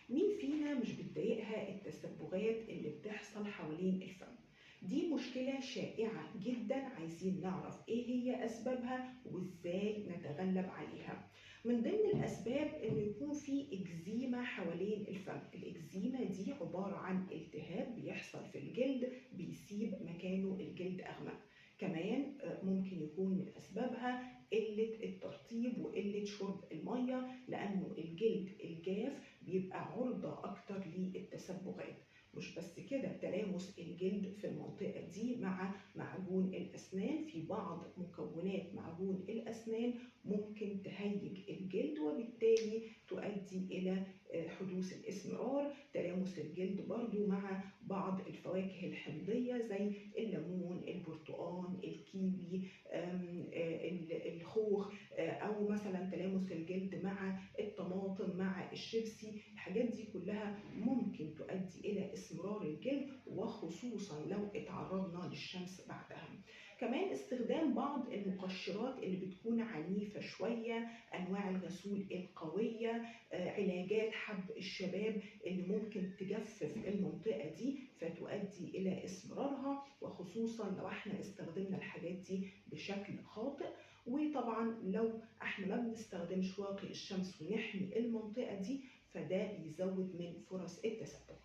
مين فينا مش بتضايقها التسبغات اللي بتحصل حوالين الفم؟ دي مشكلة شائعة جدا، عايزين نعرف ايه هي اسبابها وازاي نتغلب عليها. من ضمن الاسباب ان يكون في اكزيما حوالين الفم. الاكزيما دي عبارة عن التهاب بيحصل في الجلد بيسيب مكانه الجلد اغمق. كمان ممكن يكون من اسبابها قلة الترطيب وقلة شرب المية، لأنه الجلد الجاف بيبقى عرضة أكتر للتسبغات. مش بس كده، تلامس الجلد في المنطقة دي مع معجون الأسنان، في بعض مكونات معجون الأسنان ممكن تهيج الجلد وبالتالي تؤدي إلى حدوث الإسمرار. تلامس الجلد برضو مع بعض الفواكه الحمضية زي الليمون، البرتقال، الكيوي، الخوخ، أو مثلا تلامس الجلد مع الطماطم مع الشيبسي. الحاجات دي كلها ممكن تؤدي إلى اسمرار الجلد، وخصوصا لو اتعرضنا للشمس بعدها. كمان استخدام بعض المقشرات اللي بتكون عنيفة شوية، أنواع الغسول القوية، علاجات حب الشباب اللي ممكن تجفف المنطقة دي فتؤدي إلى اسمرارها، وخصوصا لو احنا استخدمنا الحاجات دي بشكل خاطئ. وطبعا لو احنا ما بنستخدمش واقي الشمس ونحمي المنطقة دي فده بيزود من فرص التسبب.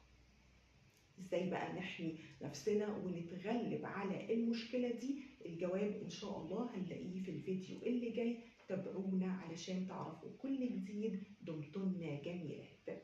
ازاي بقى نحمي نفسنا ونتغلب على المشكلة دي؟ الجواب ان شاء الله هنلاقيه في الفيديو اللي جاي. تابعونا علشان تعرفوا كل جديد. دمتن جميلات.